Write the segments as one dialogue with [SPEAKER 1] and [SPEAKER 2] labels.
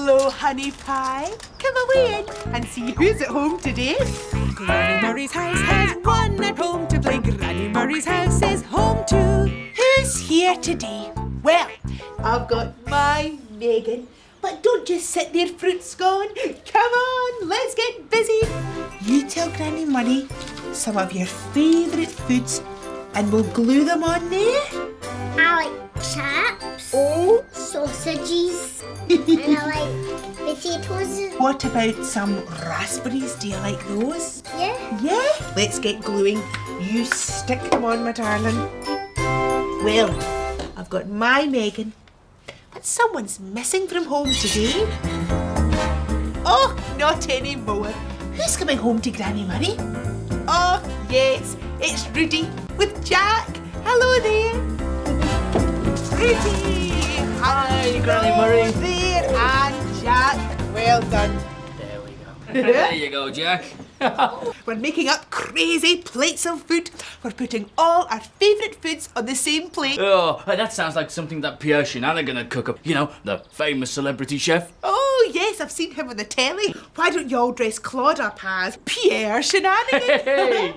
[SPEAKER 1] Hello, honey pie. Come away in and see who's at home today.
[SPEAKER 2] Granny Murray's house has one at home to play. Granny Murray's house is home too.
[SPEAKER 1] Who's here today? Well, I've got my Megan. But don't just sit there, fruit scone. Come on, let's get busy. You tell Granny Murray some of your favourite foods and we'll glue them on there.
[SPEAKER 3] I like chips, sausages, and I like potatoes.
[SPEAKER 1] What about some raspberries? Do you like those?
[SPEAKER 3] Yeah.
[SPEAKER 1] Yeah? Let's get gluing. You stick them on, my darling. Well, I've got my Megan. But someone's missing from home today. Oh, not anymore. Who's coming home to Granny Murray? Oh, yes, it's Rudi with Jack. Hello there. Rudi.
[SPEAKER 4] Hi, Granny Murray.
[SPEAKER 1] There, and Jack. Well done.
[SPEAKER 4] There we go. There you go, Jack.
[SPEAKER 1] We're making up crazy plates of food. We're putting all our favourite foods on the same plate.
[SPEAKER 4] Oh, that sounds like something that Pierre Shenanigan would cook up. You know, the famous celebrity chef.
[SPEAKER 1] Oh, yes, I've seen him on the telly. Why don't you all dress Claude up as Pierre Shenanigan?
[SPEAKER 4] Hey!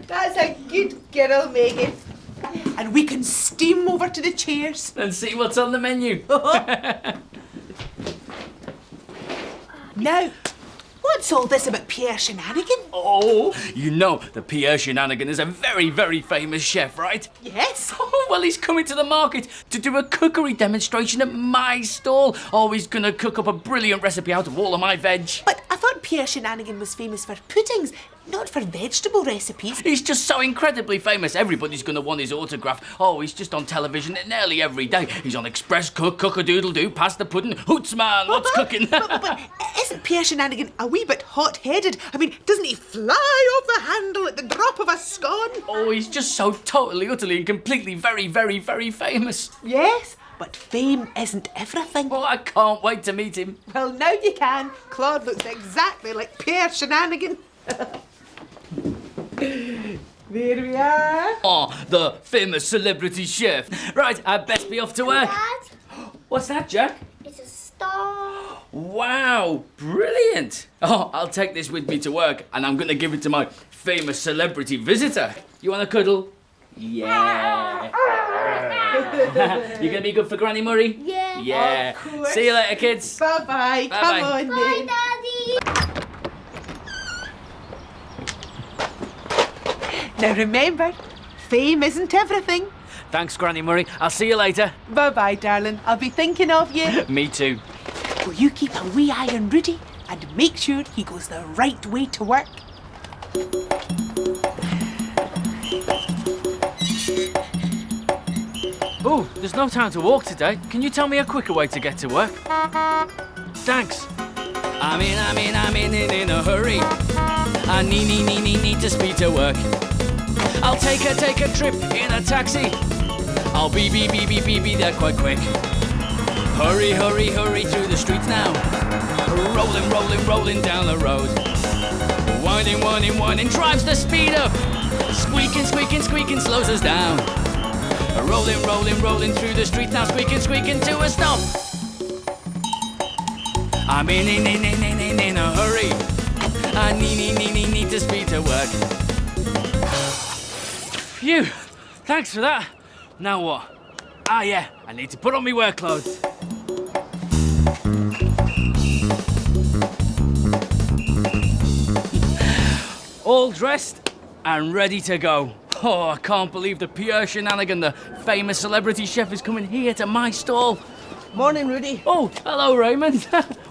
[SPEAKER 1] That's a good girl, Megan. And we can steam over to the chairs.
[SPEAKER 4] And see what's on the menu.
[SPEAKER 1] Now, what's all this about Pierre Shenanigan?
[SPEAKER 4] Oh, you know that Pierre Shenanigan is a very, very famous chef, right?
[SPEAKER 1] Yes.
[SPEAKER 4] Oh, well, he's coming to the market to do a cookery demonstration at my stall. Oh, he's going to cook up a brilliant recipe out of all of my veg.
[SPEAKER 1] But I thought Pierre Shenanigan was famous for puddings, not for vegetable recipes.
[SPEAKER 4] He's just so incredibly famous. Everybody's going to want his autograph. Oh, he's just on television nearly every day. He's on Express Cook, Cook-a-Doodle-Doo, Pasta Pudding, Hoots Man, what's cooking?
[SPEAKER 1] but isn't Pierre Shenanigan a wee bit hot-headed? I mean, doesn't he fly off the handle at the drop of a scone?
[SPEAKER 4] Oh, he's just so totally, utterly and completely very, very, very famous.
[SPEAKER 1] Yes, but fame isn't everything.
[SPEAKER 4] Oh, I can't wait to meet him.
[SPEAKER 1] Well, now you can. Claude looks exactly like Pierre Shenanigan. There we are.
[SPEAKER 4] Oh, the famous celebrity chef. Right, I'd best be off to work.
[SPEAKER 3] Dad,
[SPEAKER 4] What's that, Jack?
[SPEAKER 3] it's a star.
[SPEAKER 4] Wow, brilliant. Oh, I'll take this with me to work and I'm going to give it to my famous celebrity visitor. You want a cuddle? Yeah. You going to be good for Granny Murray?
[SPEAKER 3] Yeah.
[SPEAKER 4] Yeah.
[SPEAKER 1] Of course.
[SPEAKER 4] See you later, kids.
[SPEAKER 1] Bye-bye.
[SPEAKER 4] Bye-bye.
[SPEAKER 1] Come on,
[SPEAKER 3] Bye,
[SPEAKER 1] then.
[SPEAKER 3] Daddy.
[SPEAKER 1] Now remember, fame isn't everything.
[SPEAKER 4] Thanks, Granny Murray. I'll see you later.
[SPEAKER 1] Bye-bye, darling. I'll be thinking of you.
[SPEAKER 4] Me too.
[SPEAKER 1] Will you keep a wee eye on Rudi and make sure he goes the right way to work?
[SPEAKER 4] Oh, there's no time to walk today. Can you tell me a quicker way to get to work? Thanks. I'm in a hurry. I need to speed to work. I'll take a trip in a taxi. I'll be there quite quick. Hurry through the streets now. Rolling down the road. Winding, drives the speed up. Squeaking, slows us down. Rolling through the streets now. Squeaking to a stop. I'm in a hurry. I need to speed to work. Phew, thanks for that. Now what? Ah yeah, I need to put on my work clothes. All dressed and ready to go. Oh, I can't believe that Pierre Shenanigan, the famous celebrity chef, is coming here to my stall.
[SPEAKER 5] Morning, Rudi.
[SPEAKER 4] Oh, hello, Raymond.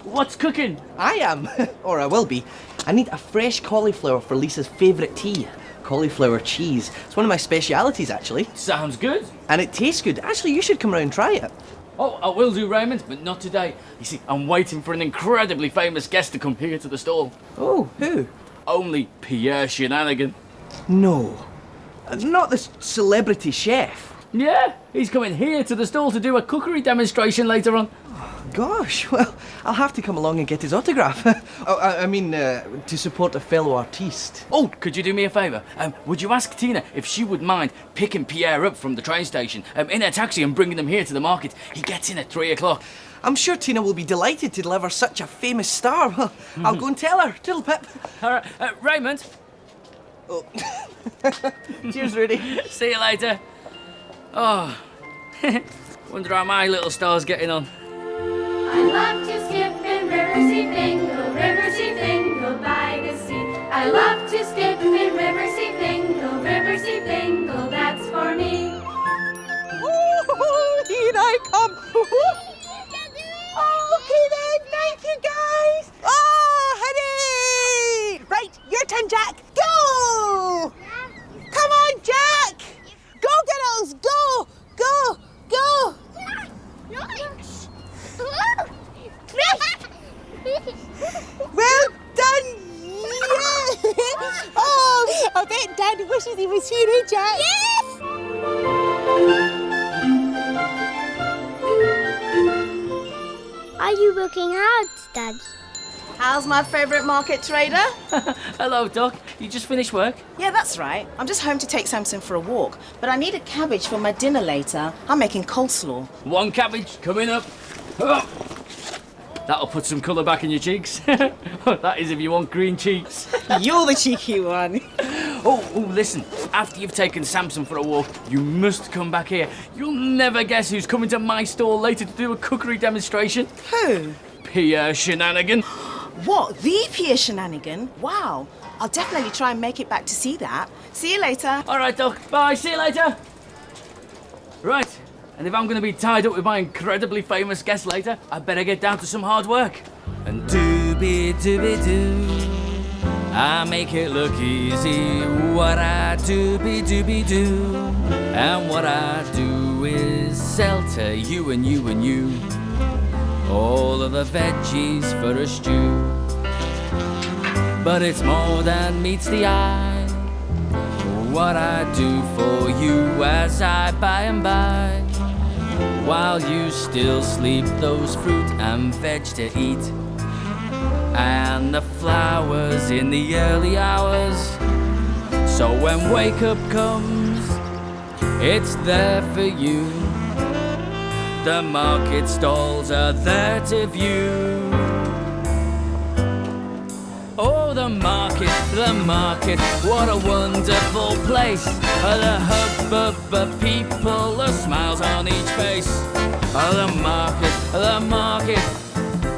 [SPEAKER 4] What's cooking?
[SPEAKER 5] I am, or I will be. I need a fresh cauliflower for Lisa's favourite tea. Cauliflower cheese. It's one of my specialities, actually.
[SPEAKER 4] Sounds good.
[SPEAKER 5] And it tastes good. Actually, you should come round and try it.
[SPEAKER 4] Oh, I will do, Raymond, but not today. You see, I'm waiting for an incredibly famous guest to come here to the stall.
[SPEAKER 5] Oh, who?
[SPEAKER 4] Only Pierre Shenanigan.
[SPEAKER 5] No. Not the celebrity chef.
[SPEAKER 4] Yeah, he's coming here to the stall to do a cookery demonstration later on.
[SPEAKER 5] Gosh, well, I'll have to come along and get his autograph. To support a fellow artiste.
[SPEAKER 4] Oh, could you do me a favour? Would you ask Tina if she would mind picking Pierre up from the train station in a taxi and bringing him here to the market? He gets in at 3 o'clock.
[SPEAKER 5] I'm sure Tina will be delighted to deliver such a famous star. Well, I'll go and tell her. Toodle pip.
[SPEAKER 4] All right, Raymond.
[SPEAKER 5] Oh. Cheers, Rudy.
[SPEAKER 4] See you later. Oh, wonder how my little star's getting on.
[SPEAKER 6] I love to skip in Riverseafingal, Riverseafingal by the sea. I love to skip in Riverseafingal, Riverseafingal, that's for me.
[SPEAKER 1] Oh, here I come. Okay then, thank you guys. Oh, hooray! Right, your turn, Jack. Go! Come on, Jack! Go, girls, go! Go! Go! Well done! Yeah! Oh, I bet Dad wishes he was here, eh, Jack?
[SPEAKER 3] Are you working hard, Dad?
[SPEAKER 7] How's my favourite market trader?
[SPEAKER 4] Hello, Doc. You just finished work?
[SPEAKER 7] Yeah, that's right. I'm just home to take Sampson for a walk, but I need a cabbage for my dinner later. I'm making coleslaw.
[SPEAKER 4] 1 cabbage coming up. Oh. That'll put some colour back in your cheeks. That is if you want green cheeks.
[SPEAKER 7] You're the cheeky one.
[SPEAKER 4] Oh, listen. After you've taken Sampson for a walk, you must come back here. You'll never guess who's coming to my stall later to do a cookery demonstration.
[SPEAKER 7] Who?
[SPEAKER 4] Pierre Shenanigan.
[SPEAKER 7] What? The Pierre Shenanigan? Wow. I'll definitely try and make it back to see that. See you later.
[SPEAKER 4] All right, Doc. Bye. See you later. Right. And if I'm going to be tied up with my incredibly famous guest later, I'd better get down to some hard work. And dooby-dooby-doo, I make it look easy. What I dooby-dooby-doo, and what I do is sell to you and you and you all of the veggies for a stew. But it's more than meets the eye, what I do for you as I by and by, while you still sleep, those fruit and veg to eat, and the flowers in the early hours. So when wake up comes, it's there for you. The market stalls are there to view. Oh, the market, what a wonderful place. The hubbub of people, the smiles on each face. The market,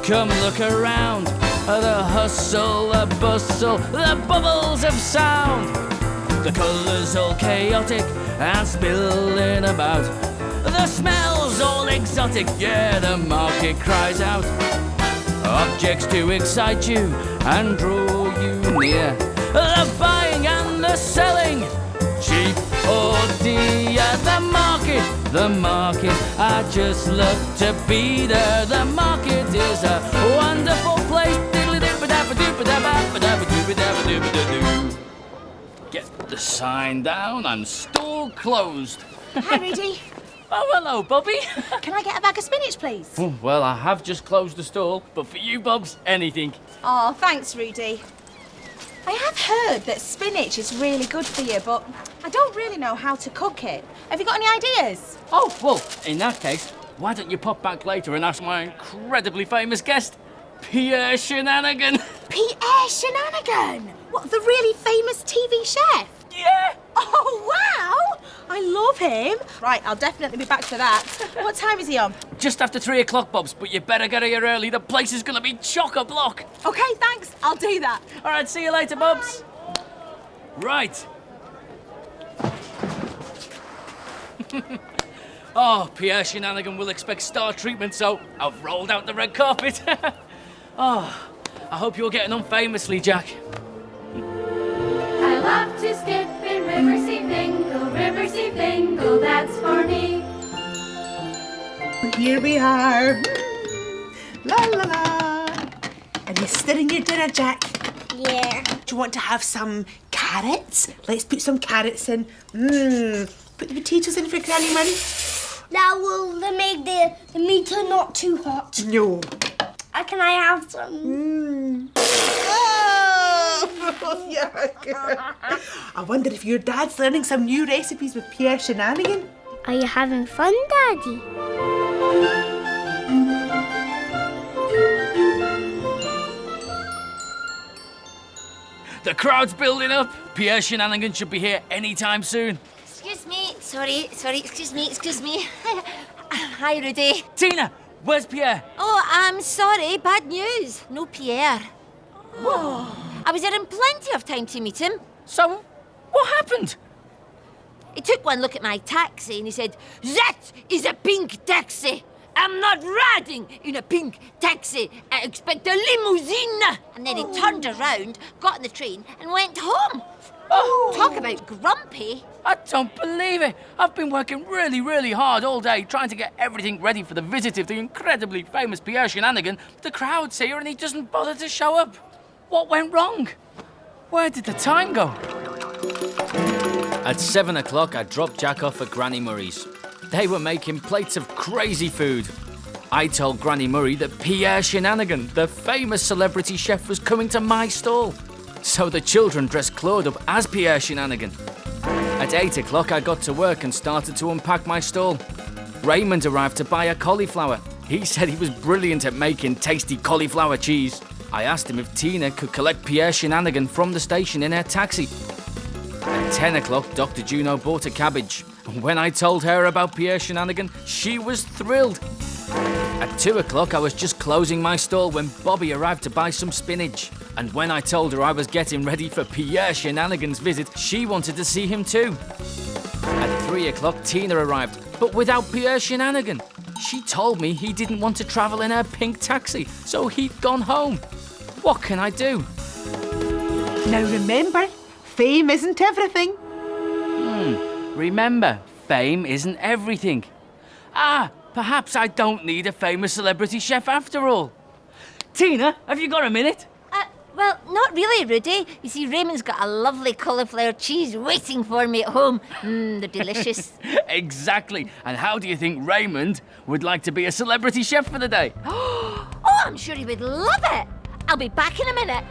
[SPEAKER 4] come look around. The hustle, the bustle, the bubbles of sound. The colours all chaotic and spilling about. The smells all exotic, yeah, the market cries out. Objects to excite you and draw you near. The buying and the selling, cheap or dear. The market, I just love to be there. The market is a wonderful place. Get the sign down and stall closed.
[SPEAKER 1] Hi, Rudi.
[SPEAKER 4] Oh, hello, Bobby.
[SPEAKER 1] Can I get a bag of spinach, please?
[SPEAKER 4] Oh, well, I have just closed the stall, but for you, Bobs, anything.
[SPEAKER 1] Oh, thanks, Rudi. I have heard that spinach is really good for you, but I don't really know how to cook it. Have you got any ideas?
[SPEAKER 4] Oh, well, in that case, why don't you pop back later and ask my incredibly famous guest, Pierre Shenanigan?
[SPEAKER 1] Pierre Shenanigan? What, the really famous TV chef?
[SPEAKER 4] Yeah.
[SPEAKER 1] Oh, wow! I love him. Right, I'll definitely be back for that. What time is he on?
[SPEAKER 4] Just after 3 o'clock, Bobs, but you better get here early. The place is going to be chock-a-block.
[SPEAKER 1] Okay, thanks. I'll do that.
[SPEAKER 4] All right, see you later, Bobs. Right. Oh, Pierre Shenanigan will expect star treatment, so I've rolled out the red carpet. Oh, I hope you're getting on famously, Jack.
[SPEAKER 6] I love to skip in Riverseafingal, Riverseafingal, that's for me.
[SPEAKER 1] Here we are. La la la. Are you stirring your dinner, Jack?
[SPEAKER 3] Yeah.
[SPEAKER 1] Do you want to have some carrots? Let's put some carrots in. Put the potatoes in for Granny Murray.
[SPEAKER 3] Now will they make the meat not too hot?
[SPEAKER 1] No.
[SPEAKER 3] Can I have some?
[SPEAKER 1] Oh, yeah. I wonder if your dad's learning some new recipes with Pierre Shenanigan.
[SPEAKER 3] Are you having fun, Daddy?
[SPEAKER 4] crowd's building up. Pierre Shenanigan should be here any time soon.
[SPEAKER 8] Excuse me. Sorry. Excuse me. Hi, Rudi.
[SPEAKER 4] Tina, where's Pierre?
[SPEAKER 8] Oh, I'm sorry. Bad news. No Pierre. I was there in plenty of time to meet him.
[SPEAKER 4] So, what happened?
[SPEAKER 8] He took one look at my taxi and he said, "That is a pink taxi. I'm not riding in a pink taxi. I expect a limousine." And then he turned around, got on the train and went home. Oh, talk about grumpy.
[SPEAKER 4] I don't believe it. I've been working really, really hard all day trying to get everything ready for the visit of the incredibly famous Pierre Shenanigan. The crowd's here and he doesn't bother to show up. What went wrong? Where did the time go? At 7 o'clock, I dropped Jack off at Granny Murray's. They were making plates of crazy food. I told Granny Murray that Pierre Shenanigan, the famous celebrity chef, was coming to my stall. So the children dressed Claude up as Pierre Shenanigan. At 8 o'clock, I got to work and started to unpack my stall. Raymond arrived to buy a cauliflower. He said he was brilliant at making tasty cauliflower cheese. I asked him if Tina could collect Pierre Shenanigan from the station in her taxi. At 10 o'clock, Dr. Juno bought a cabbage. When I told her about Pierre Shenanigan, she was thrilled. At 2 o'clock, I was just closing my stall when Bobby arrived to buy some spinach. And when I told her I was getting ready for Pierre Shenanigan's visit, she wanted to see him too. At 3 o'clock, Tina arrived, but without Pierre Shenanigan. She told me he didn't want to travel in her pink taxi, so he'd gone home. What can I do?
[SPEAKER 1] Now remember, fame isn't everything.
[SPEAKER 4] Remember, fame isn't everything. Perhaps I don't need a famous celebrity chef after all. Tina, have you got a minute?
[SPEAKER 8] Well, not really, Rudi. You see, Raymond's got a lovely cauliflower cheese waiting for me at home. They're delicious.
[SPEAKER 4] Exactly. And how do you think Raymond would like to be a celebrity chef for the day?
[SPEAKER 8] Oh, I'm sure he would love it. I'll be back in a minute.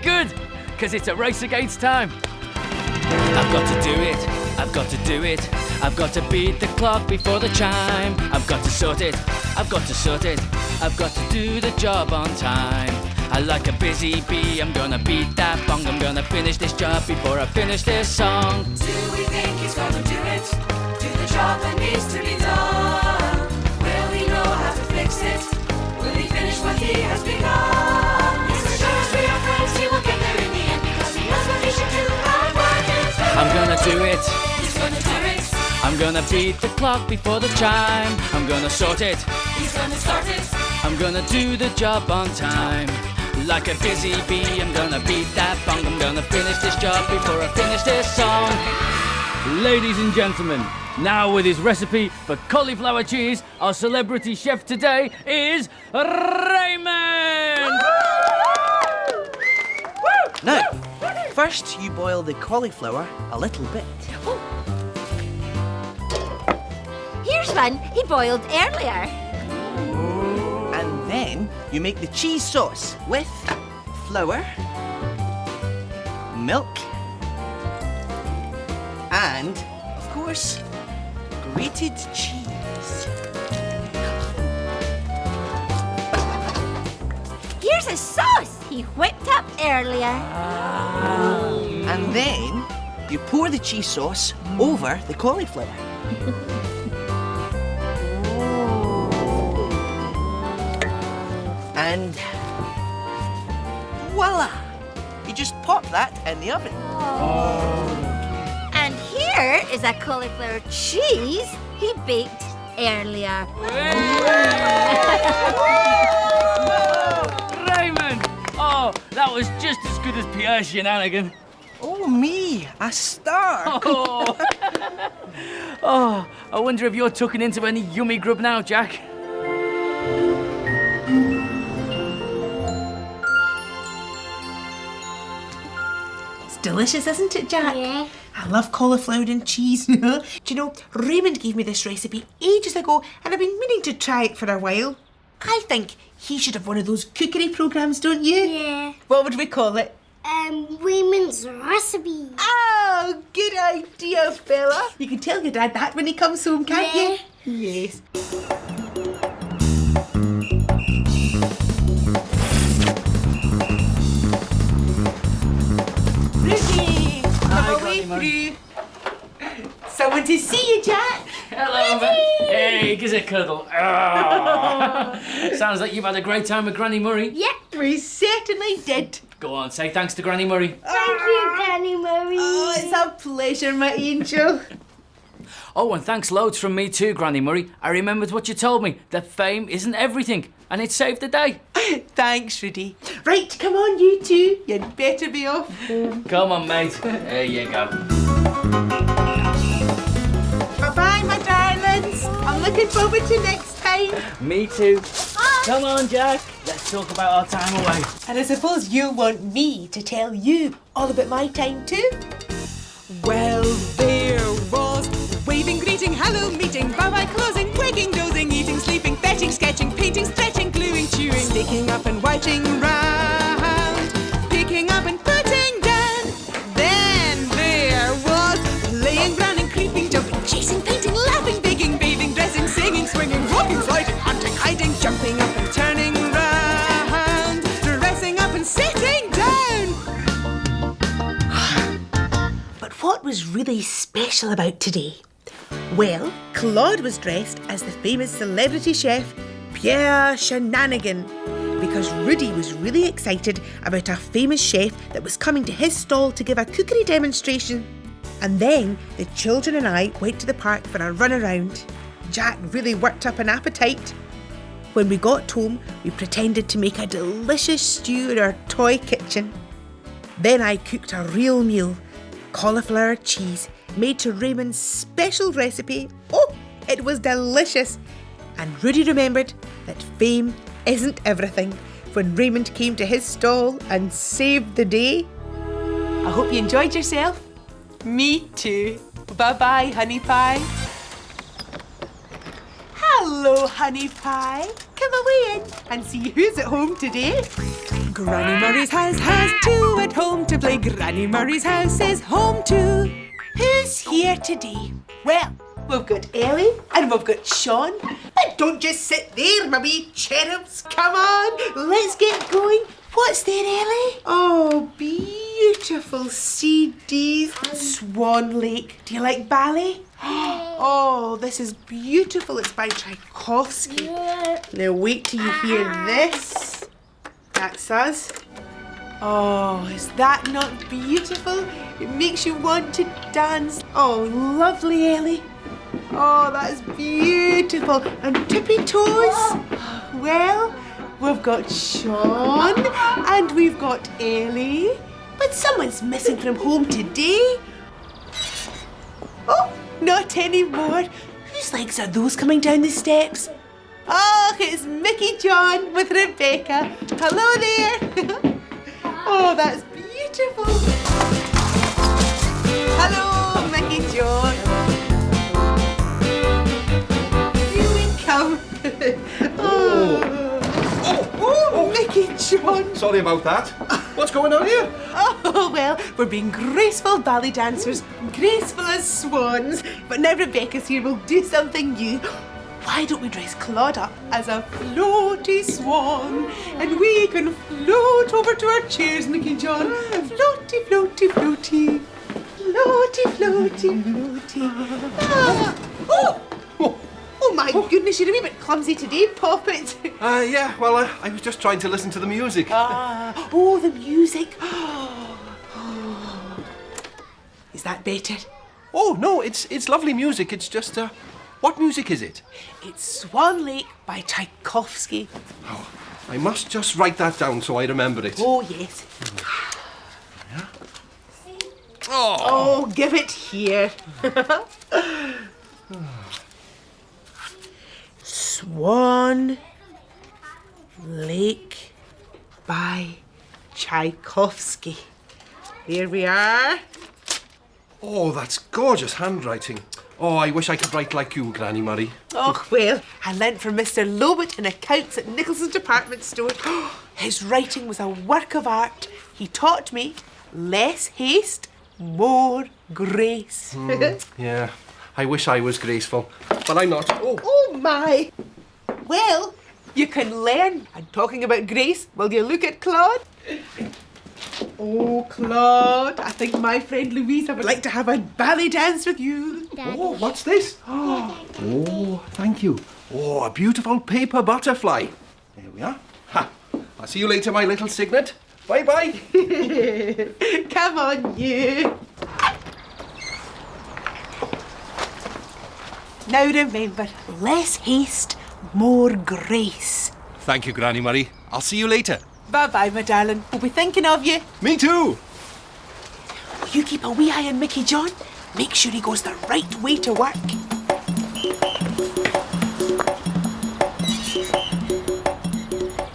[SPEAKER 4] Good, because it's a race against time. I've got to do it. I've got to do it. I've got to beat the clock before the chime. I've got to sort it. I've got to sort it. I've got to do the job on time. I like a busy bee, I'm gonna beat that bong. I'm gonna finish this job before I finish this song.
[SPEAKER 2] Do we think he's gonna do it? Do the job that needs to be done? Will he know how to fix it? Will he finish what he has begun? Yes, as sure as we are friends, he will get there in the end, because he knows what he should do and work it through.
[SPEAKER 4] I'm gonna do it.
[SPEAKER 2] He's gonna do it.
[SPEAKER 4] I'm gonna beat the clock before the chime. I'm gonna sort it.
[SPEAKER 2] He's gonna start it.
[SPEAKER 4] I'm gonna do the job on time. Like a busy bee, I'm gonna beat that bong. I'm gonna finish this job before I finish this song. Ladies and gentlemen, now with his recipe for cauliflower cheese, our celebrity chef today is Raymond!
[SPEAKER 5] Now, first you boil the cauliflower a little bit.
[SPEAKER 8] Here's one he boiled earlier.
[SPEAKER 5] And then you make the cheese sauce with flour, milk, and, of course, grated cheese.
[SPEAKER 8] Here's a sauce he whipped up earlier.
[SPEAKER 5] And then you pour the cheese sauce over the cauliflower. And voila! You just pop that in the oven.
[SPEAKER 8] And here is a cauliflower cheese he baked earlier.
[SPEAKER 4] Raymond! Oh, that was just as good as Pierre Shenanigan.
[SPEAKER 5] Oh, me, a star!
[SPEAKER 4] Oh, I wonder if you're tucking into any yummy grub now, Jack.
[SPEAKER 1] Delicious, isn't it, Jack?
[SPEAKER 3] Yeah.
[SPEAKER 1] I love cauliflower and cheese. Do you know, Raymond gave me this recipe ages ago and I've been meaning to try it for a while. I think he should have one of those cookery programmes, don't you?
[SPEAKER 3] Yeah.
[SPEAKER 1] What would we call it?
[SPEAKER 3] Raymond's recipe.
[SPEAKER 1] Oh, good idea, fella. You can tell your dad that when he comes home, can't you? Yes.
[SPEAKER 4] Hello, mate. Hey, gives a cuddle. Oh. Sounds like you've had a great time with Granny Murray.
[SPEAKER 1] Yep, we certainly did.
[SPEAKER 4] Go on, say thanks to Granny Murray.
[SPEAKER 3] Thank you, Granny Murray.
[SPEAKER 1] Oh, it's a pleasure, my angel.
[SPEAKER 4] Oh, and thanks loads from me too, Granny Murray. I remembered what you told me, that fame isn't everything, and it saved the day.
[SPEAKER 1] Thanks, Rudi. Right, come on, you two. You'd better be off.
[SPEAKER 4] Come on, mate. There you go.
[SPEAKER 1] Bye-bye, my darlings. I'm looking forward to next time.
[SPEAKER 4] Me too. Come on, Jack. Let's talk about our time away.
[SPEAKER 1] And I suppose you'll want me to tell you all about my time too.
[SPEAKER 2] Well, there was waving, greeting, hello, meeting, bye-bye, closing, waking, dozing, eating, sleeping, fetching, sketching, painting, stretching, gluing, chewing, sticking up and writing round, picking up and putting down. Then there was playing, running, creeping, jumping, chasing, painting, laughing, baking, bathing, dressing, singing, swinging, walking, sliding, hunting, hiding, jumping up and turning round, dressing up and sitting down.
[SPEAKER 1] But what was really special about today? Well, Claude was dressed as the famous celebrity chef Pierre Shenanigan because Rudi was really excited about a famous chef that was coming to his stall to give a cookery demonstration. And then the children and I went to the park for a run around. Jack really worked up an appetite. When we got home, we pretended to make a delicious stew in our toy kitchen. Then I cooked a real meal, cauliflower cheese, made to Raymond's special recipe. Oh, it was delicious. And Rudi remembered that fame isn't everything when Raymond came to his stall and saved the day. I hope you enjoyed yourself. Me too. Bye-bye, honey pie. Hello, honey pie. Come away in and see who's at home today.
[SPEAKER 2] Granny Murray's house has two at home to play. Granny Murray's house is home too.
[SPEAKER 1] Who's here today? Well, we've got Ellie and we've got Sean. But don't just sit there, my wee cherubs. Come on, let's get going. What's there, Ellie? Oh, beautiful CDs. Swan Lake. Do you like ballet? Oh, this is beautiful. It's by Tchaikovsky. Now wait till you hear this. That's us. Oh, is that not beautiful? It makes you want to dance. Oh, lovely, Ellie. Oh, that's beautiful. And tippy toes. Well, we've got Sean and we've got Ellie. But someone's missing from home today. Oh, not anymore. Whose legs are those coming down the steps? Oh, it's Mickey John with Rebecca. Hello there. Oh, that's beautiful. Hello, Mickey John. Here we come. Oh, Mickey John.
[SPEAKER 9] Sorry about that. What's going on here?
[SPEAKER 1] Oh, well, we're being graceful ballet dancers, graceful as swans. But now Rebecca's here, we'll do something new. Why don't we dress Claude up as a floaty swan and we can float over to our chairs, Mickey John. Floaty, floaty, floaty. Floaty, floaty, floaty. Ah. Oh my goodness, you're a wee bit clumsy today, Poppet.
[SPEAKER 9] Yeah, well, I was just trying to listen to the music.
[SPEAKER 1] Oh, the music. Is that better?
[SPEAKER 9] Oh, no, it's lovely music. It's just, what music is it?
[SPEAKER 1] It's Swan Lake by Tchaikovsky.
[SPEAKER 9] Oh, I must just write that down so I remember it.
[SPEAKER 1] Oh, yes.
[SPEAKER 9] Yeah.
[SPEAKER 1] Oh, give it here. Swan Lake by Tchaikovsky. There we are.
[SPEAKER 9] Oh, that's gorgeous handwriting. Oh, I wish I could write like you, Granny Murray.
[SPEAKER 1] Oh, well, I learnt from Mr. Lobot in accounts at Nicholson's department store. His writing was a work of art. He taught me less haste, more grace.
[SPEAKER 9] Yeah, I wish I was graceful, but I'm not.
[SPEAKER 1] Oh, my. Well, you can learn. I'm talking about grace. Will you look at Claude? Oh, Claude, I think my friend Louisa would like to have a ballet dance with you.
[SPEAKER 9] Oh, what's this?
[SPEAKER 3] Thank
[SPEAKER 9] Oh, thank you. Oh, a beautiful paper butterfly. There we are. Ha! I'll see you later, my little Signet. Bye-bye.
[SPEAKER 1] Come on, you. Now remember, less haste, more grace.
[SPEAKER 9] Thank you, Granny Murray. I'll see you later.
[SPEAKER 1] Bye-bye, my darling. We'll be thinking of you.
[SPEAKER 9] Me too.
[SPEAKER 1] You keep a wee eye on Mickey John. Make sure he goes the right way to work.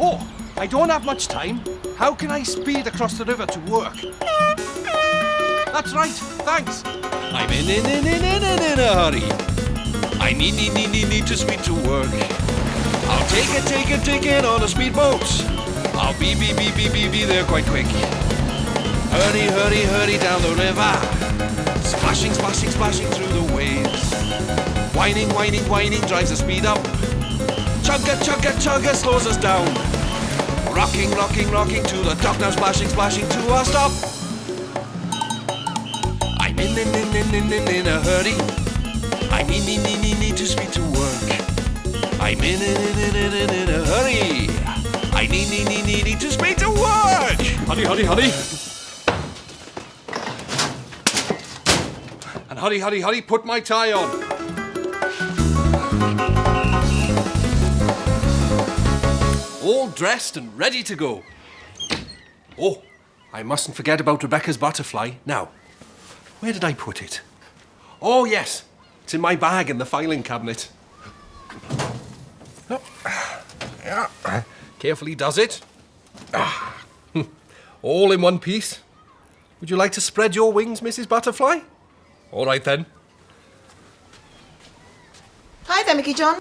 [SPEAKER 9] Oh, I don't have much time. How can I speed across the river to work? That's right, thanks.
[SPEAKER 10] I'm in a hurry. I need to speed to work. I'll take it on a speedboat. I'll be there quite quick. Hurry down the river. Splashing through the waves. Whining drives the speed up. Chugga slows us down. Rocking to the dock now, splashing to a stop. I'm in a hurry. I need to speed to work. I'm in a hurry. I need to speed to work.
[SPEAKER 9] Hurry. And hurry, put my tie on. All dressed and ready to go. Oh, I mustn't forget about Rebecca's butterfly. Now, where did I put it? Oh, yes. It's in my bag in the filing cabinet. Oh, yeah. Carefully does it. All in one piece. Would you like to spread your wings, Mrs. Butterfly? All right, then.
[SPEAKER 7] Hi there, Mickey John.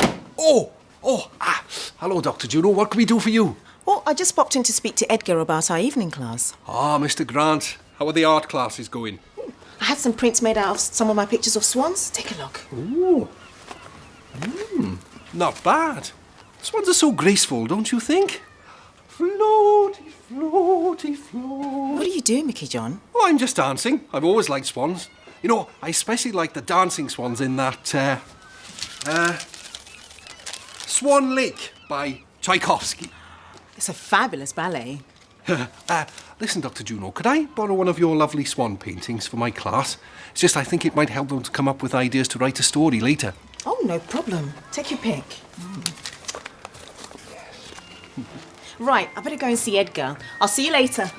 [SPEAKER 9] Hello, Dr. Juno. What can we do for you?
[SPEAKER 7] Oh, I just popped in to speak to Edgar about our evening class.
[SPEAKER 9] Ah, Mr. Grant. How are the art classes going?
[SPEAKER 7] I had some prints made out of some of my pictures of swans. Take a look.
[SPEAKER 9] Ooh. Not bad. Swans are so graceful, don't you think? Floaty, floaty, float.
[SPEAKER 7] What are you doing, Mickey John?
[SPEAKER 9] Oh, I'm just dancing. I've always liked swans. You know, I especially like the dancing swans in that, Swan Lake by Tchaikovsky.
[SPEAKER 7] It's a fabulous ballet.
[SPEAKER 9] Listen, Dr. Juno, could I borrow one of your lovely swan paintings for my class? It's just I think it might help them to come up with ideas to write a story later.
[SPEAKER 7] Oh, no problem. Take your pick. Right, I better go and see Edgar. I'll see you later.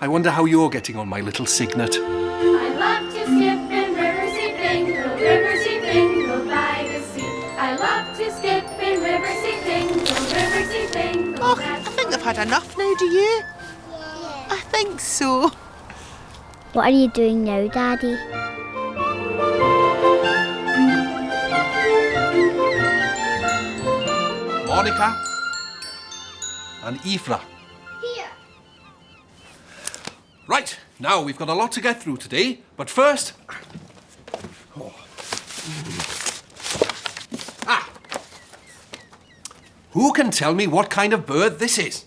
[SPEAKER 9] I wonder how you're getting on, my little Signet.
[SPEAKER 6] I love to skip in Riverseafingal by the sea. I love to skip in Riverseafingal.
[SPEAKER 1] Oh, I think I've had enough now, do you? I think so.
[SPEAKER 3] What are you doing now, Daddy?
[SPEAKER 9] Monica and Ephra.
[SPEAKER 3] Here.
[SPEAKER 9] Right, now we've got a lot to get through today, but first... Who can tell me what kind of bird this is?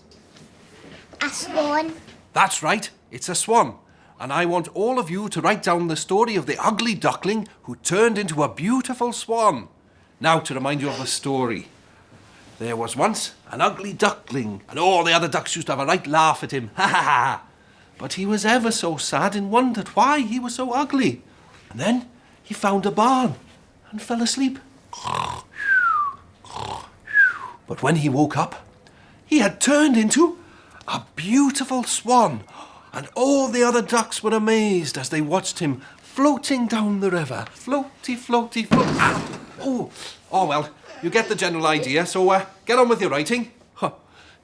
[SPEAKER 3] A swan.
[SPEAKER 9] That's right, it's a swan. And I want all of you to write down the story of the ugly duckling who turned into a beautiful swan. Now, to remind you of the story. There was once an ugly duckling, and all the other ducks used to have a right laugh at him. Ha ha ha! But he was ever so sad and wondered why he was so ugly. And then he found a barn and fell asleep. But when he woke up, he had turned into a beautiful swan, and all the other ducks were amazed as they watched him floating down the river. Floaty, floaty, float. Oh, well, you get the general idea, so get on with your writing.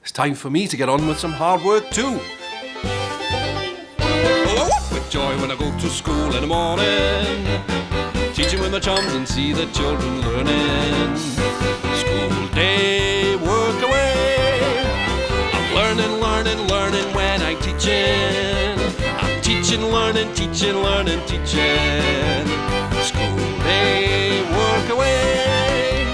[SPEAKER 9] It's time for me to get on with some hard work too.
[SPEAKER 10] Oh, I walk with joy when I go to school in the morning, teaching with my chums and see the children learning. School day, work away. I'm learning when I'm teaching. I'm teaching, learning. School day, work away.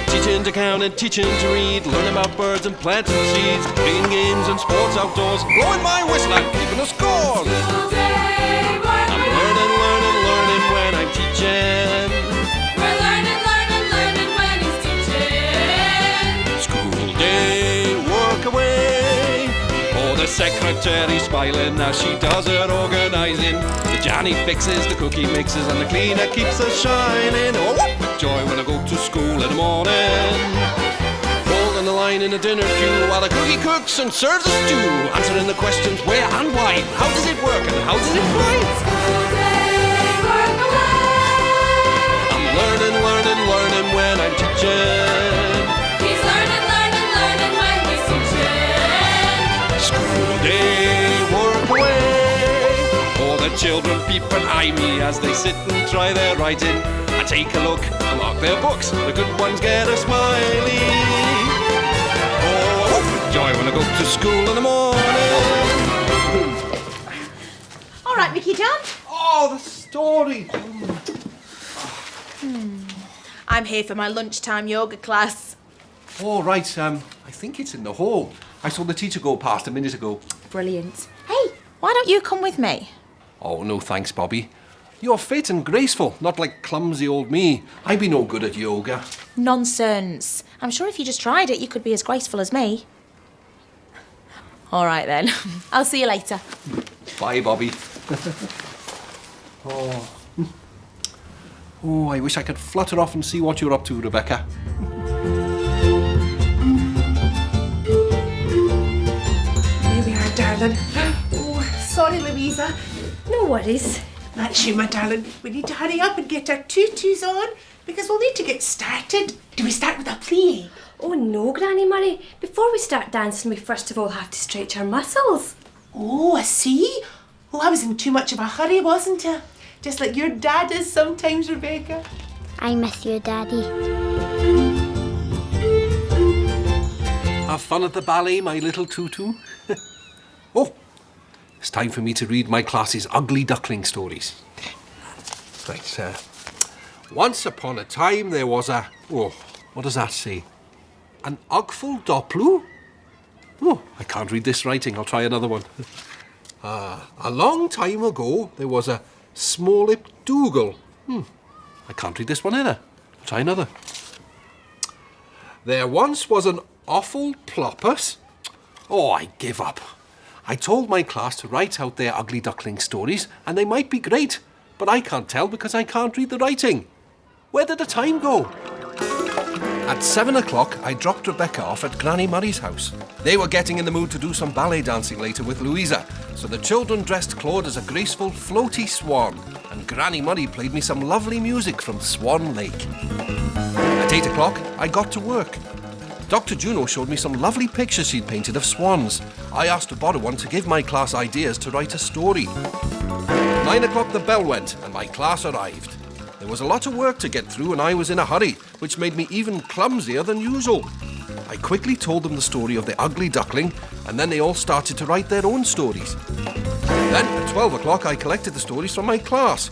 [SPEAKER 10] Teaching to count and teaching to read, learning about birds and plants and seeds, playing games and sports outdoors, blowing my whistle and keeping a score.
[SPEAKER 6] School day, work
[SPEAKER 10] I'm learning secretary smiling as she does her organising. The Johnny fixes, the cookie mixes, and the cleaner keeps us shining. Oh, what joy when I go to school in the morning. Holding the line in the dinner queue while the cookie cooks and serves the stew. Answering the questions where and why. How does it work and how does it fly?
[SPEAKER 6] School day, work away.
[SPEAKER 10] I'm learning when I'm teaching.
[SPEAKER 6] He's learning when he's teaching.
[SPEAKER 10] School day, work away. Oh, the children peep and eye me as they sit and try their writing. I take a look and mark their books. The good ones get a smiley. Oh, joy when I go to school in the morning.
[SPEAKER 1] All right, Mickey John.
[SPEAKER 9] Oh, the story.
[SPEAKER 7] I'm here for my lunchtime yoga class.
[SPEAKER 9] Oh, right. I think it's in the hall. I saw the teacher go past a minute ago.
[SPEAKER 7] Brilliant. Hey, why don't you come with me?
[SPEAKER 9] Oh, no thanks, Bobby. You're fit and graceful, not like clumsy old me. I'd be no good at yoga.
[SPEAKER 7] Nonsense. I'm sure if you just tried it, you could be as graceful as me. All right, then. I'll see you later.
[SPEAKER 9] Bye, Bobby. Oh, I wish I could flutter off and see what you're up to, Rebecca.
[SPEAKER 1] Here we are, darling. Oh, sorry, Louisa.
[SPEAKER 3] No worries.
[SPEAKER 1] That's you, my darling. We need to hurry up and get our tutus on because we'll need to get started. Do we start with a plie?
[SPEAKER 3] Oh no, Granny Murray. Before we start dancing, we first of all have to stretch our muscles.
[SPEAKER 1] Oh, I see. Oh, I was in too much of a hurry, wasn't I? Just like your dad is sometimes, Rebecca.
[SPEAKER 3] I miss you, Daddy.
[SPEAKER 9] Have fun at the ballet, my little tutu. Oh, it's time for me to read my class's ugly duckling stories. Right, once upon a time there was a... Oh, what does that say? An ugful dopplu? Oh, I can't read this writing. I'll try another one. A long time ago there was a small-lip dougal. I can't read this one either. I'll try another. There once was an awful ploppus. Oh, I give up. I told my class to write out their ugly duckling stories, and they might be great, but I can't tell because I can't read the writing. Where did the time go? At 7 o'clock, I dropped Rebecca off at Granny Murray's house. They were getting in the mood to do some ballet dancing later with Louisa, so the children dressed Claude as a graceful, floaty swan, and Granny Murray played me some lovely music from Swan Lake. At 8 o'clock, I got to work. Dr. Juno showed me some lovely pictures she'd painted of swans. I asked to borrow one to give my class ideas to write a story. 9 o'clock the bell went and my class arrived. There was a lot of work to get through and I was in a hurry, which made me even clumsier than usual. I quickly told them the story of the ugly duckling and then they all started to write their own stories. Then at 12 o'clock I collected the stories from my class.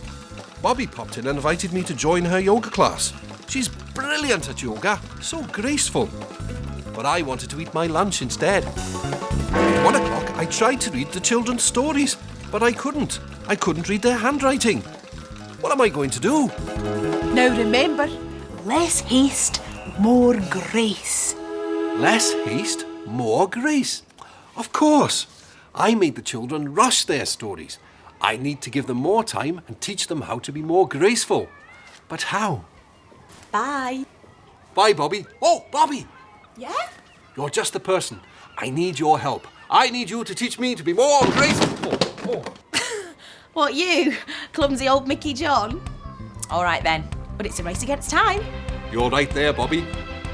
[SPEAKER 9] Bobby popped in and invited me to join her yoga class. She's brilliant at yoga, so graceful. But I wanted to eat my lunch instead. At 1 o'clock, I tried to read the children's stories, but I couldn't. I couldn't read their handwriting. What am I going to do?
[SPEAKER 1] Now remember, less haste, more grace.
[SPEAKER 9] Less haste, more grace. Of course. I made the children rush their stories. I need to give them more time and teach them how to be more graceful. But how?
[SPEAKER 7] Bye.
[SPEAKER 9] Bye, Bobby. Oh, Bobby!
[SPEAKER 7] Yeah?
[SPEAKER 9] You're just the person. I need your help. I need you to teach me to be more graceful.
[SPEAKER 7] What, you? Clumsy old Mickey John? All right, then. But it's a race against time.
[SPEAKER 9] You're right there, Bobby.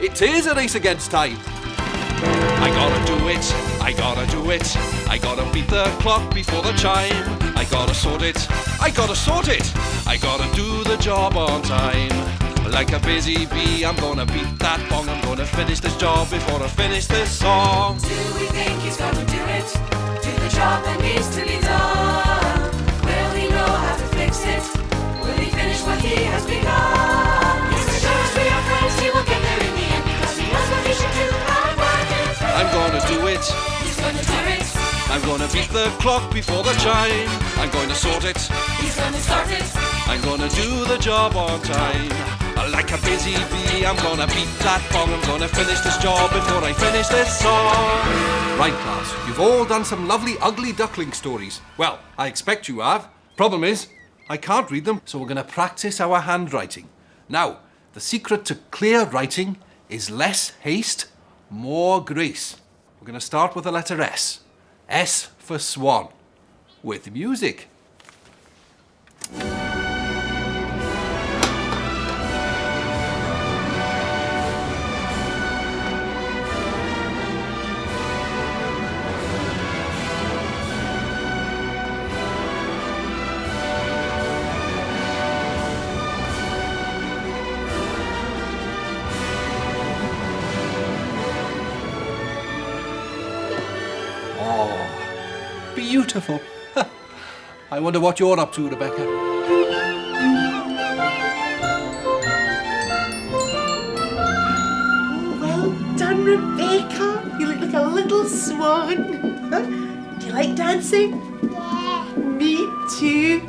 [SPEAKER 9] It is a race against time.
[SPEAKER 10] I gotta do it, I gotta do it. I gotta beat the clock before the chime. I gotta sort it, I gotta sort it. I gotta do the job on time. Like a busy bee, I'm gonna beat that bong. I'm gonna finish this job before I finish this song.
[SPEAKER 2] Do we think he's gonna do it? Do the job that needs to be done? Will he know how to fix it? Will he finish what he has begun? Yes, we're sure as we are friends, he will get there in the end because he knows what he should do.
[SPEAKER 10] I'm gonna do it.
[SPEAKER 2] He's gonna do it.
[SPEAKER 10] I'm gonna beat the clock before the chime. I'm going to sort it.
[SPEAKER 2] He's gonna start it.
[SPEAKER 10] I'm gonna do the job on time. Like a busy bee, I'm gonna beat that bong. I'm gonna finish this job before I finish this song.
[SPEAKER 9] Right, class, you've all done some lovely ugly duckling stories. Well, I expect you have. Problem is, I can't read them, so we're going to practice our handwriting. Now, the secret to clear writing is less haste, more grace. We're going to start with the letter S. S for swan. With music. Beautiful. I wonder what you're up to, Rebecca.
[SPEAKER 1] Oh, well done, Rebecca. You look like a little swan. Do you like dancing?
[SPEAKER 6] Yeah.
[SPEAKER 1] Me too.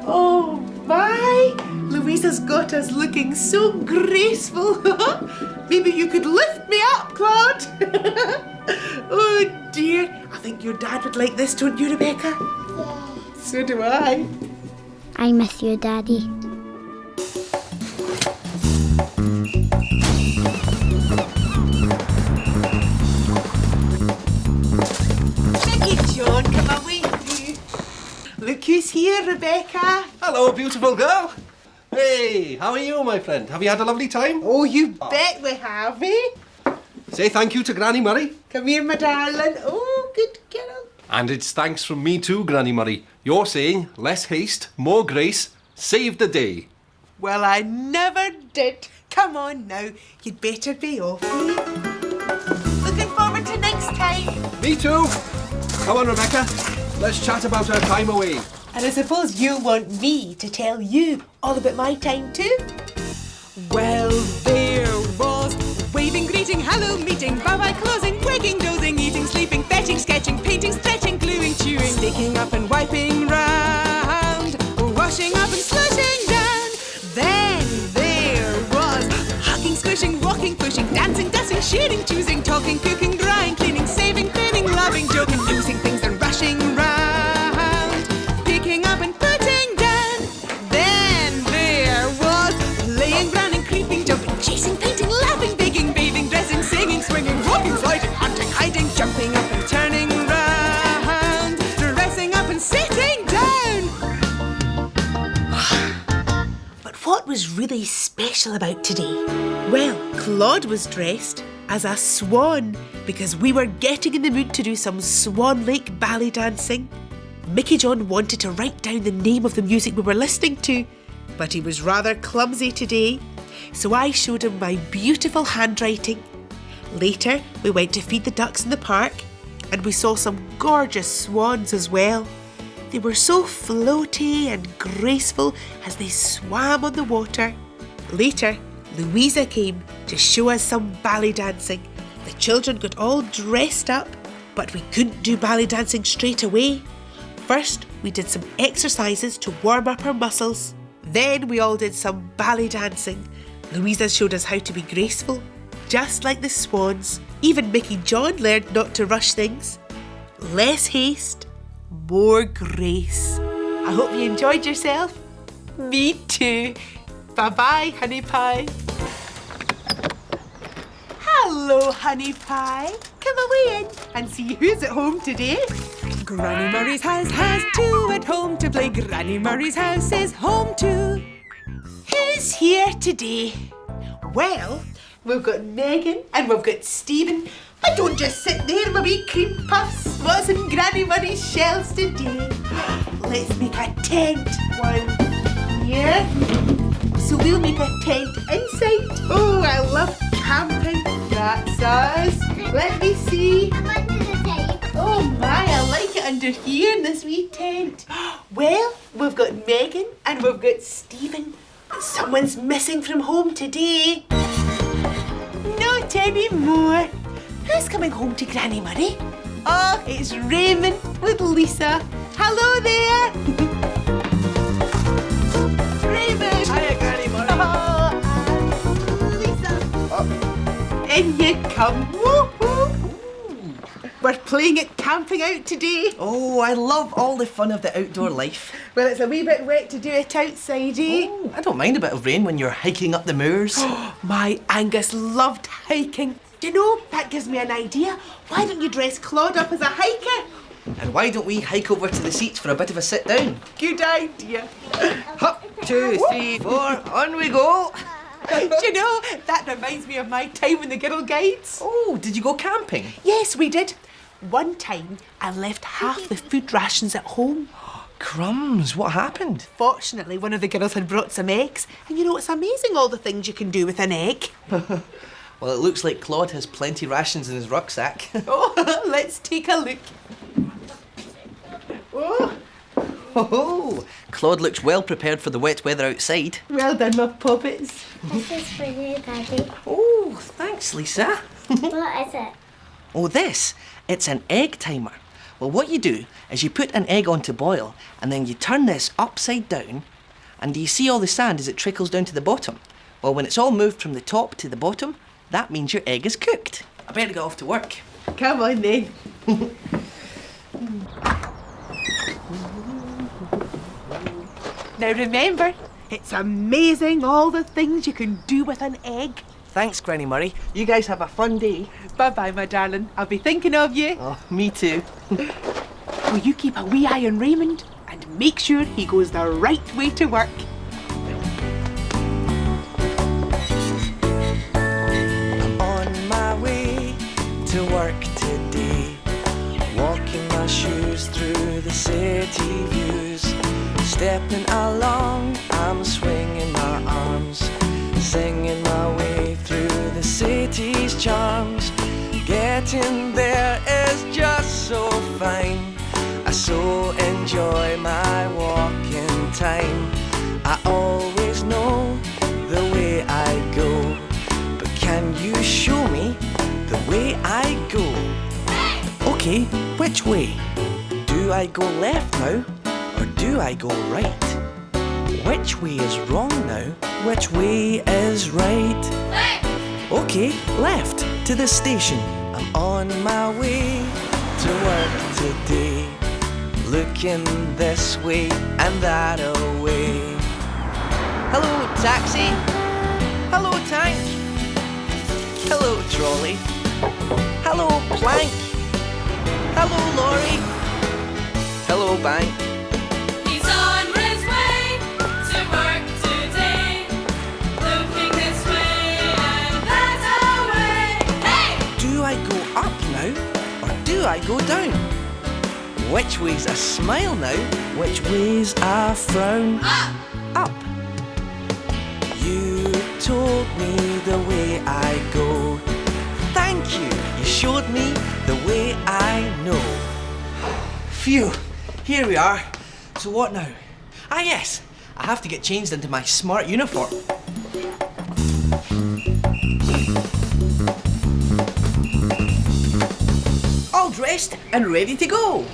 [SPEAKER 1] Oh, my. Louisa's got us looking so graceful. Maybe you could lift me up, Claude. Oh, dear. I think your dad would like this, don't you, Rebecca?
[SPEAKER 6] Yeah.
[SPEAKER 1] So do I.
[SPEAKER 6] I miss you, Daddy.
[SPEAKER 1] Mickey John, come away with you. Look who's here, Rebecca.
[SPEAKER 9] Hello, beautiful girl. Hey, how are you, my friend? Have you had a lovely time?
[SPEAKER 1] Oh, you bet we have, eh?
[SPEAKER 9] Say thank you to Granny Murray.
[SPEAKER 1] Come here, my darling. Oh, good girl.
[SPEAKER 9] And it's thanks from me too, Granny Murray. You're saying less haste, more grace, save the day.
[SPEAKER 1] Well, I never did. Come on now, you'd better be off, eh? Looking forward to next time.
[SPEAKER 9] Me too. Come on, Rebecca. Let's chat about our time away.
[SPEAKER 1] And I suppose you'll want me to tell you all about my time too?
[SPEAKER 2] Well, there was waving, greeting, hello, meeting, bye-bye, closing, waking, dozing, eating, sleeping, fetching, sketching, painting, stretching, gluing, chewing, sticking up and wiping round, washing up and slushing down. Then there was hugging, squishing, walking, pushing, dancing, dusting, shooting, choosing, talking, cooking, drying, cleaning, saving, cleaning, loving, joking, losing things and rushing round, picking up and putting down. Then there was playing, running, creeping, jumping, chasing, painting, laughing, baking, bathing, dressing, singing, swinging, walking, sliding, hunting, hiding, jumping up and turning round, dressing up and sitting down.
[SPEAKER 1] But what was really special about today? Well, Claude was dressed as a swan because we were getting in the mood to do some Swan Lake ballet dancing. Mickey John wanted to write down the name of the music we were listening to, but he was rather clumsy today, so I showed him my beautiful handwriting. Later, we went to feed the ducks in the park, and we saw some gorgeous swans as well. They were so floaty and graceful as they swam on the water. Later, Louisa came to show us some ballet dancing. The children got all dressed up, but we couldn't do ballet dancing straight away. First, we did some exercises to warm up our muscles. Then we all did some ballet dancing. Louisa showed us how to be graceful, just like the swans. Even Mickey John learned not to rush things. Less haste, more grace. I hope you enjoyed yourself. Me too. Bye-bye, Honey Pie. Hello, Honey Pie. Come away in and see who's at home today.
[SPEAKER 2] Granny Murray's house has two at home to play. Granny Murray's house is home too.
[SPEAKER 1] Who's here today? Well, we've got Megan and we've got Stephen. But don't just sit there, my wee cream puffs. What's in Granny Murray's shelves today? Let's make a tent. One here. So we'll make a tent inside. Oh, I love camping. That's us. Let me see.
[SPEAKER 6] I'm under the table.
[SPEAKER 1] Oh my, I like it under here in this wee tent. Well, we've got Megan and we've got Stephen. Someone's missing from home today. Not anymore. Who's coming home to Granny Murray? Oh, it's Raymond with Lisa. Hello there. Raymond.
[SPEAKER 5] Hiya, Granny Murray.
[SPEAKER 1] Oh, In you come. Woo-hoo. We're playing at camping out today.
[SPEAKER 5] Oh, I love all the fun of the outdoor life.
[SPEAKER 1] Well, it's a wee bit wet to do it outside, eh?
[SPEAKER 5] Oh, I don't mind a bit of rain when you're hiking up the moors.
[SPEAKER 1] My Angus loved hiking. Do you know, that gives me an idea. Why don't you dress Claude up as a hiker?
[SPEAKER 5] And why don't we hike over to the seats for a bit of a sit down?
[SPEAKER 1] Good idea.
[SPEAKER 5] Hup, 2, 3, 4, on we go.
[SPEAKER 1] Do you know, that reminds me of my time in the Girl Guides.
[SPEAKER 5] Oh, did you go camping?
[SPEAKER 1] Yes, we did. One time, I left half the food rations at home.
[SPEAKER 5] Crumbs, what happened?
[SPEAKER 1] Fortunately, one of the girls had brought some eggs. And you know, it's amazing all the things you can do with an egg.
[SPEAKER 5] Well, it looks like Claude has plenty rations in his rucksack.
[SPEAKER 1] Oh, let's take a look.
[SPEAKER 5] Oh, Claude looks well prepared for the wet weather outside.
[SPEAKER 1] Well done, my puppets.
[SPEAKER 6] This is for you, Daddy.
[SPEAKER 5] Oh, thanks, Lisa.
[SPEAKER 6] What is it?
[SPEAKER 5] Oh, this. It's an egg timer. Well, what you do is you put an egg on to boil and then you turn this upside down, and do you see all the sand as it trickles down to the bottom? Well, when it's all moved from the top to the bottom, that means your egg is cooked. I better get off to work.
[SPEAKER 1] Come on then. Now remember, it's amazing all the things you can do with an egg.
[SPEAKER 5] Thanks, Granny Murray. You guys have a fun day.
[SPEAKER 1] Bye-bye, my darling. I'll be thinking of you.
[SPEAKER 5] Oh, me too.
[SPEAKER 1] Will you keep a wee eye on Raymond and make sure he goes the right way to work?
[SPEAKER 11] I'm on my way to work today, walking my shoes through the city views. Stepping along, I'm swinging my arms, singing my way through the city's charms. Getting there is just so fine. I so enjoy my walking time. I always know the way I go, but can you show me the way I go? Okay, which way? Do I go left now, or do I go right? Which way is wrong now? Which way is right?
[SPEAKER 6] Left!
[SPEAKER 11] Okay, left to the station. I'm on my way to work today, looking this way and that away.
[SPEAKER 5] Hello, taxi. Hello, tank. Hello, trolley. Hello, plank. Hello, lorry. Hello, bank.
[SPEAKER 2] He's on his way to work today, looking this way and that away. Hey!
[SPEAKER 11] Do I go up now, or do I go down? Which way's a smile now? Which way's a frown?
[SPEAKER 2] Up!
[SPEAKER 11] Up. You told me the way I go. Thank you. You showed me the way I know.
[SPEAKER 5] Phew, here we are. So what now? Ah yes, I have to get changed into my smart uniform. All dressed and ready to go.